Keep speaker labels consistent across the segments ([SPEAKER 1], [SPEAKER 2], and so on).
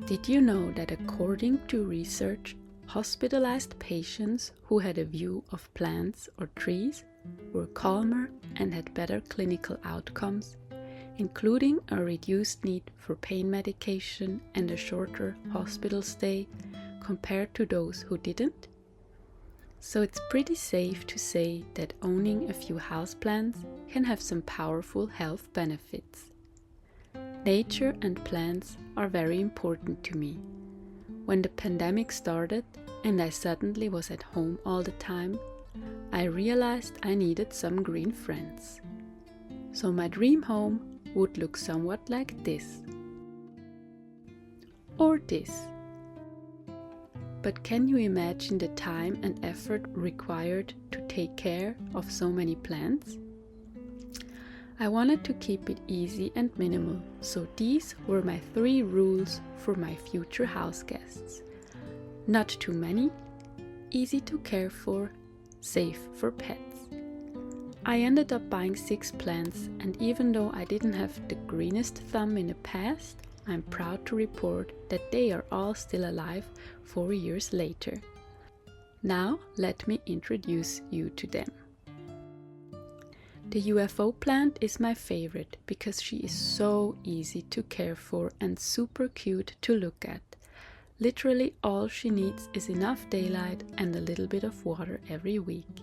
[SPEAKER 1] Did you know that according to research, hospitalized patients who had a view of plants or trees were calmer and had better clinical outcomes, including a reduced need for pain medication and a shorter hospital stay compared to those who didn't? So it's pretty safe to say that owning a few houseplants can have some powerful health benefits. Nature and plants are very important to me. When the pandemic started and I suddenly was at home all the time, I realized I needed some green friends. So my dream home would look somewhat like this. Or this. But can you imagine the time and effort required to take care of so many plants? I wanted to keep it easy and minimal, so these were my 3 rules for my future house guests. Not too many, easy to care for, safe for pets. I ended up buying 6 plants, and even though I didn't have the greenest thumb in the past, I'm proud to report that they are all still alive 4 years later. Now let me introduce you to them. The UFO plant is my favorite because she is so easy to care for and super cute to look at. Literally all she needs is enough daylight and a little bit of water every week.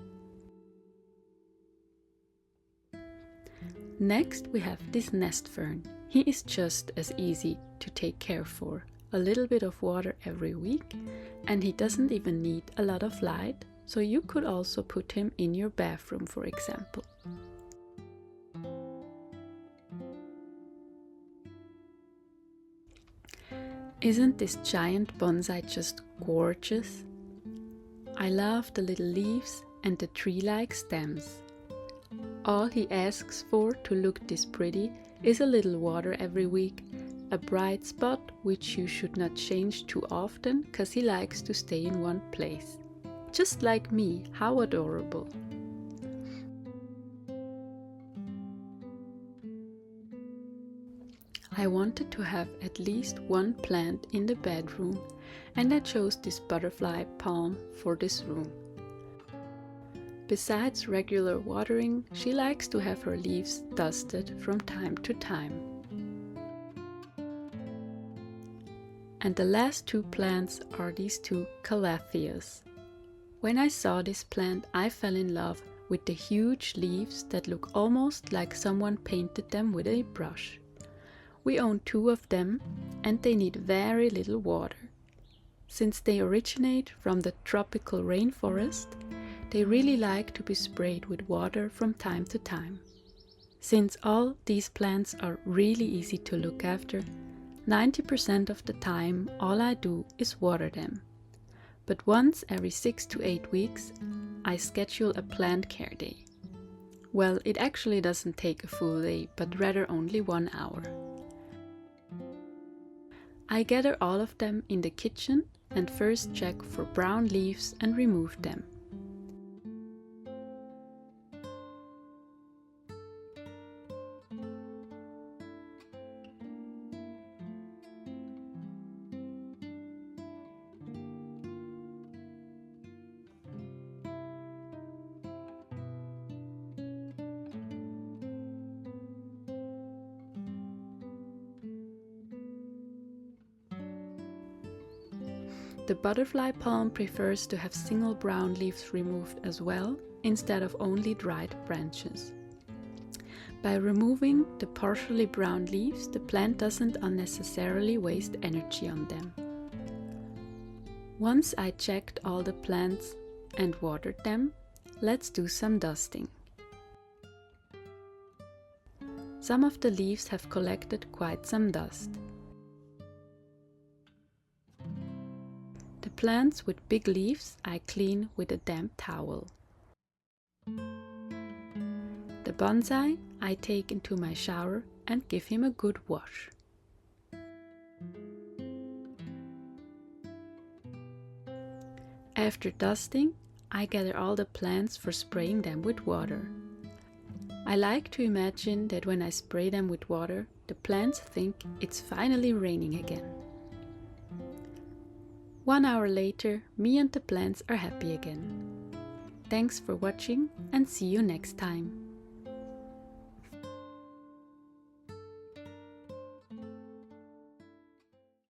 [SPEAKER 1] Next we have this nest fern. He is just as easy to take care for. A little bit of water every week, and he doesn't even need a lot of light, so you could also put him in your bathroom, for example. Isn't this giant bonsai just gorgeous? I love the little leaves and the tree-like stems. All he asks for to look this pretty is a little water every week, a bright spot which you should not change too often cause he likes to stay in one place. Just like me, how adorable! I wanted to have at least one plant in the bedroom, and I chose this butterfly palm for this room. Besides regular watering, she likes to have her leaves dusted from time to time. And the last 2 plants are these 2 calatheas. When I saw this plant, I fell in love with the huge leaves that look almost like someone painted them with a brush. We own 2 of them, and they need very little water. Since they originate from the tropical rainforest, they really like to be sprayed with water from time to time. Since all these plants are really easy to look after, 90% of the time all I do is water them. But once every 6 to 8 weeks, I schedule a plant care day. Well, it actually doesn't take a full day, but rather only 1 hour. I gather all of them in the kitchen and first check for brown leaves and remove them. The butterfly palm prefers to have single brown leaves removed as well, instead of only dried branches. By removing the partially brown leaves, the plant doesn't unnecessarily waste energy on them. Once I checked all the plants and watered them, let's do some dusting. Some of the leaves have collected quite some dust. The plants with big leaves I clean with a damp towel. The bonsai I take into my shower and give him a good wash. After dusting, I gather all the plants for spraying them with water. I like to imagine that when I spray them with water, the plants think it's finally raining again. 1 hour later, me and the plants are happy again. Thanks for watching and see you next time.